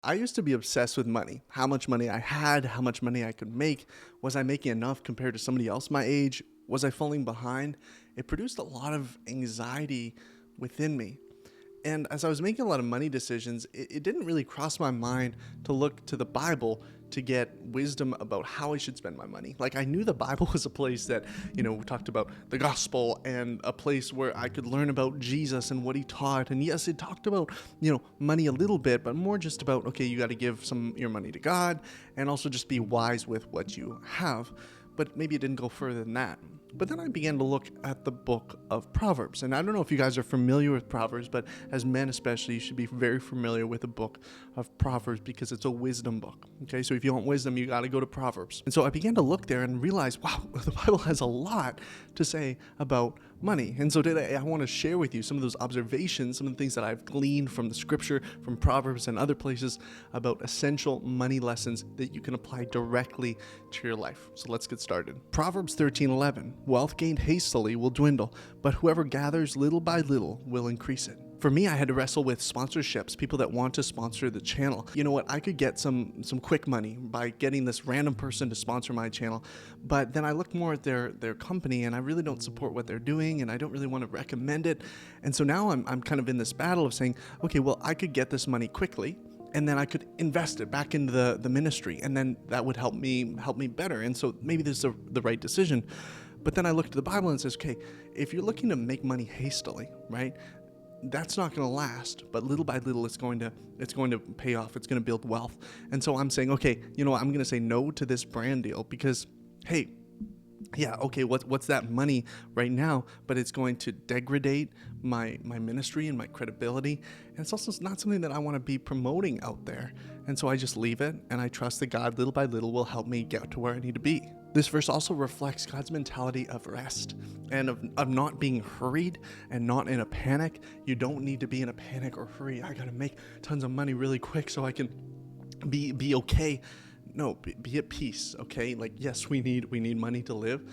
I used to be obsessed with money, how much money I had, how much money I could make. Was I making enough compared to somebody else my age? Was I falling behind? It produced a lot of anxiety within me. And as I was making a lot of money decisions, it didn't really cross my mind to look to the Bible to get wisdom about how I should spend my money. Like, I knew the Bible was a place that, we talked about the gospel and a place where I could learn about Jesus and what he taught. And yes, it talked about, money a little bit, but more just about, okay, you got to give some your money to God and also just be wise with what you have. But maybe it didn't go further than that. But then I began to look at the book of Proverbs. And I don't know if you guys are familiar with Proverbs, but as men especially, you should be very familiar with the book of Proverbs because it's a wisdom book. Okay, so if you want wisdom, you got to go to Proverbs. And so I began to look there and realize, wow, the Bible has a lot to say about money. And so today I want to share with you some of those observations, some of the things that I've gleaned from the scripture, from Proverbs and other places about essential money lessons that you can apply directly to your life. So let's get started. Proverbs 13:11. Wealth gained hastily will dwindle, but whoever gathers little by little will increase it. For me, I had to wrestle with sponsorships, people that want to sponsor the channel. You know what? I could get some quick money by getting this random person to sponsor my channel, but then I look more at their company and I really don't support what they're doing and I don't really want to recommend it. And so now I'm kind of in this battle of saying, okay, well, I could get this money quickly and then I could invest it back into the ministry, and then that would help me better. And so maybe this is the right decision. But then I look to the Bible and it says, okay, if you're looking to make money hastily, right? That's not going to last, but little by little it's going to pay off. It's going to build wealth. And so I'm saying, okay, you know what? I'm going to say no to this brand deal because, hey, yeah, okay, what's that money right now? But it's going to degrade my ministry and my credibility. And it's also not something that I want to be promoting out there. And so I just leave it and I trust that God little by little will help me get to where I need to be. This verse also reflects God's mentality of rest and of not being hurried and not in a panic. You don't need to be in a panic or hurry. I got to make tons of money really quick so I can be okay. No, be at peace, okay? Like, yes, we need money to live,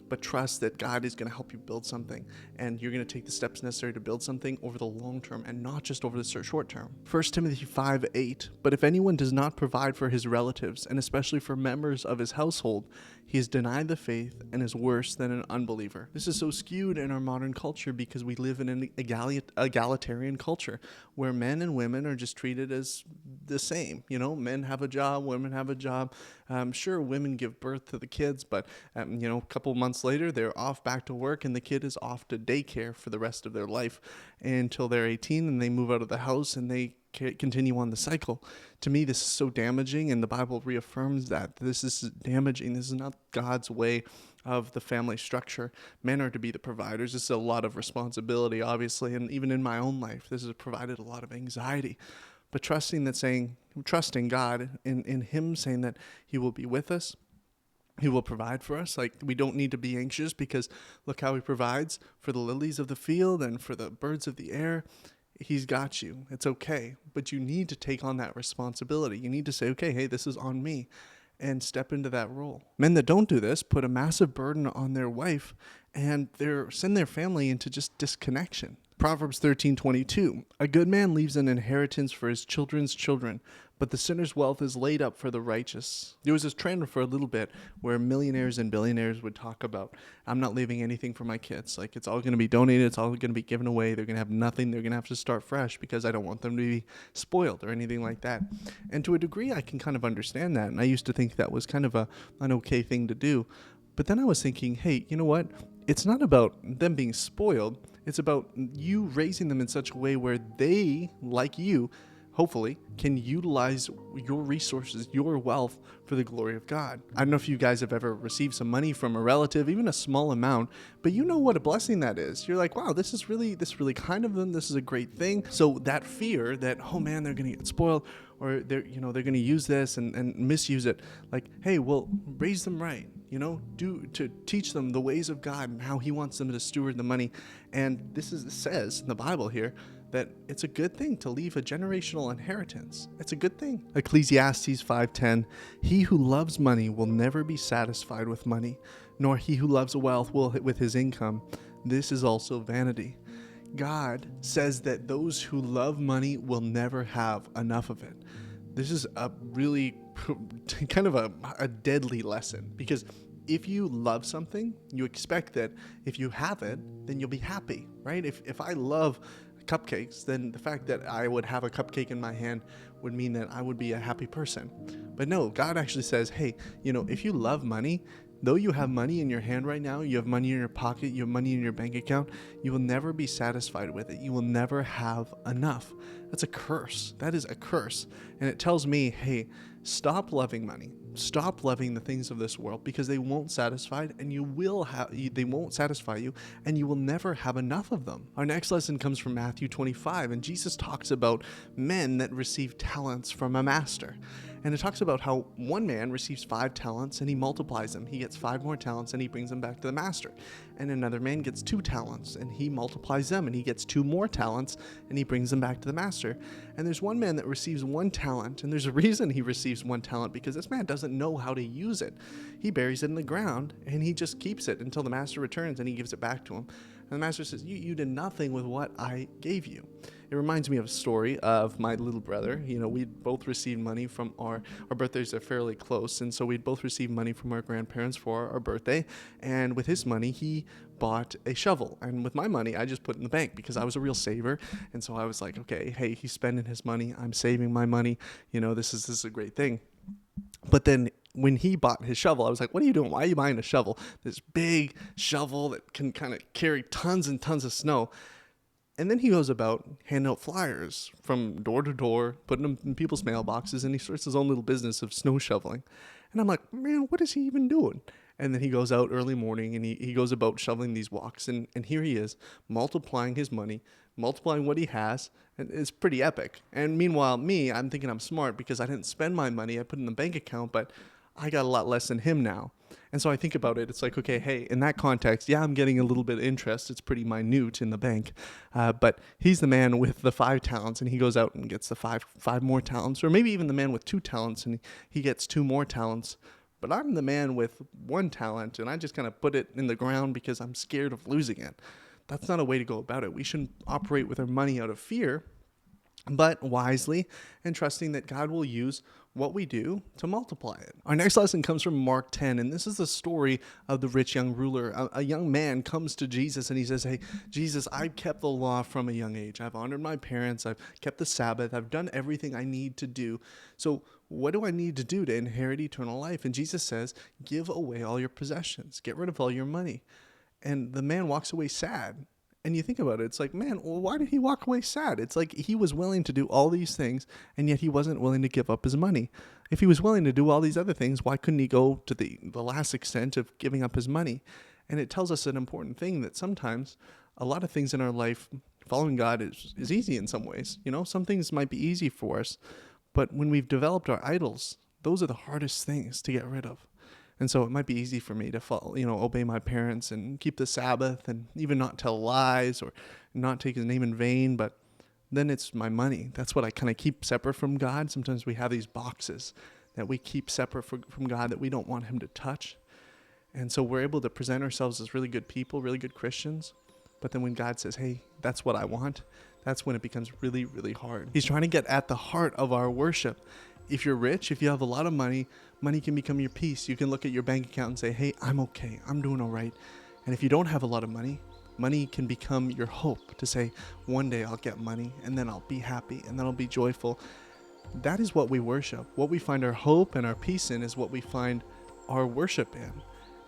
but trust that God is going to help you build something, and you're going to take the steps necessary to build something over the long term and not just over the short term. 1 Timothy 5:8, but if anyone does not provide for his relatives, and especially for members of his household, he has denied the faith and is worse than an unbeliever. This is so skewed in our modern culture because we live in an egalitarian culture where men and women are just treated as the same. Men have a job, women have a job. Sure, women give birth to the kids, but a couple months later, they're off back to work and the kid is off to daycare for the rest of their life until they're 18 and they move out of the house and they continue on the cycle. To me, this is so damaging, and the Bible reaffirms that this is damaging. This is not God's way of the family structure. Men are to be the providers. This is a lot of responsibility, obviously, and even in my own life, this has provided a lot of anxiety. But trusting God in Him saying that He will be with us, He will provide for us. Like, we don't need to be anxious because look how He provides for the lilies of the field and for the birds of the air. He's got you. It's okay. But you need to take on that responsibility. You need to say, okay, hey, this is on me, and step into that role. Men that don't do this put a massive burden on their wife and send their family into just disconnection. Proverbs 13:22, a good man leaves an inheritance for his children's children, but the sinner's wealth is laid up for the righteous. There was this trend for a little bit where millionaires and billionaires would talk about, I'm not leaving anything for my kids. Like, it's all going to be donated. It's all going to be given away. They're going to have nothing. They're going to have to start fresh because I don't want them to be spoiled or anything like that. And to a degree, I can kind of understand that. And I used to think that was kind of an okay thing to do. But then I was thinking, hey, you know what? It's not about them being spoiled. It's about you raising them in such a way where they, like you, hopefully, can utilize your resources, your wealth for the glory of God. I don't know if you guys have ever received some money from a relative, even a small amount, but you know what a blessing that is. You're like, wow, this is really kind of them. This is a great thing. So that fear that, oh man, they're going to get spoiled, or they're going to use this and misuse it. Like, hey, well, raise them right. To teach them the ways of God and how He wants them to steward the money. And it says in the Bible here that it's a good thing to leave a generational inheritance. It's a good thing. Ecclesiastes 5:10, he who loves money will never be satisfied with money, nor he who loves wealth will with his income. This is also vanity. God says that those who love money will never have enough of it. This is a really kind of a deadly lesson, because if you love something, you expect that if you have it, then you'll be happy, right? If I love cupcakes, then the fact that I would have a cupcake in my hand would mean that I would be a happy person. But no, God actually says, hey, if you love money, though you have money in your hand right now, you have money in your pocket, you have money in your bank account, you will never be satisfied with it. You will never have enough. That's a curse. That is a curse. And it tells me, hey, stop loving money. Stop loving the things of this world, because they won't satisfy, and they won't satisfy you, and you will never have enough of them. Our next lesson comes from Matthew 25, and Jesus talks about men that receive talents from a master. And it talks about how one man receives 5 talents and he multiplies them. He gets 5 more talents and he brings them back to the master. And another man gets 2 talents and he multiplies them and he gets 2 more talents and he brings them back to the master. And there's one man that receives 1 talent, and there's a reason he receives 1 talent, because this man doesn't know how to use it. He buries it in the ground and he just keeps it until the master returns and he gives it back to him. And the master says, you did nothing with what I gave you. It reminds me of a story of my little brother. We'd both received money from our birthdays are fairly close. And so we'd both received money from our grandparents for our birthday. And with his money, he bought a shovel. And with my money, I just put it in the bank, because I was a real saver. And so I was like, okay, hey, he's spending his money. I'm saving my money. This is a great thing. But then when he bought his shovel, I was like, what are you doing? Why are you buying a shovel? This big shovel that can kind of carry tons and tons of snow. And then he goes about handing out flyers from door to door, putting them in people's mailboxes, and he starts his own little business of snow shoveling. And I'm like, man, what is he even doing? And then he goes out early morning and he goes about shoveling these walks. And here he is, multiplying his money, multiplying what he has. And it's pretty epic. And meanwhile, I'm thinking I'm smart because I didn't spend my money. I put it in the bank account, but I got a lot less than him now. And so I think about it. It's like, okay, hey, in that context, yeah, I'm getting a little bit of interest. It's pretty minute in the bank. But he's the man with the 5 talents, and he goes out and gets the five more talents. Or maybe even the man with 2 talents, and he gets 2 more talents. But I'm the man with 1 talent, and I just kind of put it in the ground because I'm scared of losing it. That's not a way to go about it. We shouldn't operate with our money out of fear, but wisely, and trusting that God will use what we do to multiply it. Our next lesson comes from Mark 10, and this is the story of the rich young ruler. A young man comes to Jesus and he says, hey, Jesus, I've kept the law from a young age. I've honored my parents. I've kept the Sabbath. I've done everything I need to do. So what do I need to do to inherit eternal life? And Jesus says, give away all your possessions. Get rid of all your money. And the man walks away sad. And you think about it, it's like, man, well, why did he walk away sad? It's like he was willing to do all these things, and yet he wasn't willing to give up his money. If he was willing to do all these other things, why couldn't he go to the last extent of giving up his money? And it tells us an important thing, that sometimes a lot of things in our life, following God is easy in some ways. Some things might be easy for us, but when we've developed our idols, those are the hardest things to get rid of. And so it might be easy for me to follow, obey my parents and keep the Sabbath and even not tell lies or not take his name in vain. But then it's my money. That's what I kind of keep separate from God. Sometimes we have these boxes that we keep separate from God that we don't want him to touch. And so we're able to present ourselves as really good people, really good Christians. But then when God says, hey, that's what I want, that's when it becomes really, really hard. He's trying to get at the heart of our worship. If you're rich, if you have a lot of money, money can become your peace. You can look at your bank account and say, hey, I'm okay. I'm doing all right. And if you don't have a lot of money, money can become your hope to say, one day I'll get money and then I'll be happy and then I'll be joyful. That is what we worship. What we find our hope and our peace in is what we find our worship in.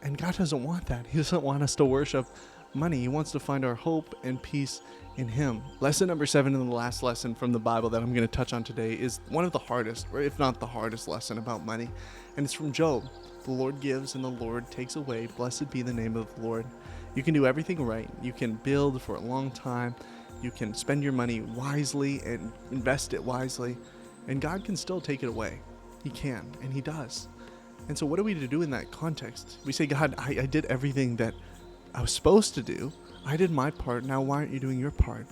And God doesn't want that. He doesn't want us to worship money. He wants to find our hope and peace in him. Lesson number 7, and the last lesson from the Bible that I'm going to touch on today, is one of the hardest, or if not the hardest lesson about money. And it's from Job. The Lord gives and the Lord takes away. Blessed be the name of the Lord. You can do everything right. You can build for a long time. You can spend your money wisely and invest it wisely. And God can still take it away. He can, and he does. And so what are we to do in that context? We say, God, I did everything that I was supposed to do. I did my part. Now why aren't you doing your part?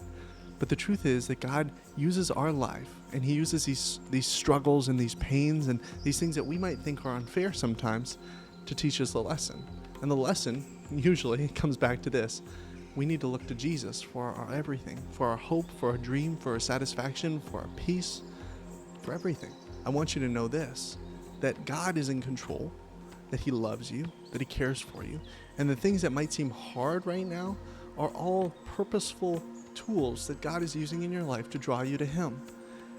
But the truth is that God uses our life, and he uses these struggles and these pains and these things that we might think are unfair sometimes to teach us a lesson. And the lesson usually comes back to this. We need to look to Jesus for our everything, for our hope, for our dream, for our satisfaction, for our peace, for everything. I want you to know this, that God is in control, that he loves you, that he cares for you. And the things that might seem hard right now are all purposeful tools that God is using in your life to draw you to him.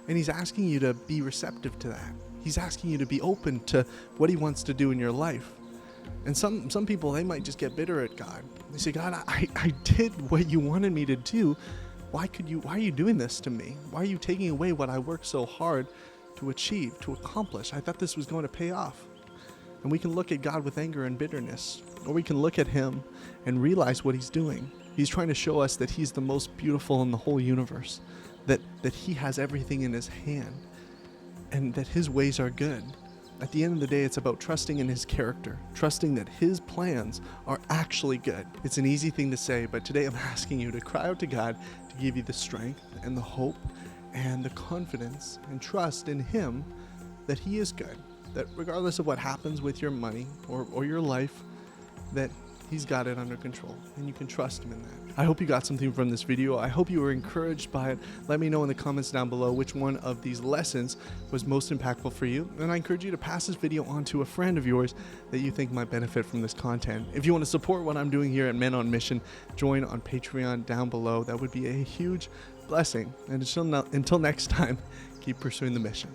And he's asking you to be receptive to that. He's asking you to be open to what he wants to do in your life. And some people, they might just get bitter at God. They say, God, I did what you wanted me to do. Why are you doing this to me? Why are you taking away what I worked so hard to achieve, to accomplish? I thought this was going to pay off. And we can look at God with anger and bitterness, or we can look at him and realize what he's doing. He's trying to show us that he's the most beautiful in the whole universe, that he has everything in his hand, and that his ways are good. At the end of the day, it's about trusting in his character, trusting that his plans are actually good. It's an easy thing to say, but today I'm asking you to cry out to God to give you the strength and the hope and the confidence and trust in him that he is good, that regardless of what happens with your money or your life, that he's got it under control, and you can trust him in that. I hope you got something from this video. I hope you were encouraged by it. Let me know in the comments down below which one of these lessons was most impactful for you. And I encourage you to pass this video on to a friend of yours that you think might benefit from this content. If you want to support what I'm doing here at Men on Mission, join on Patreon down below. That would be a huge blessing. And until next time, keep pursuing the mission.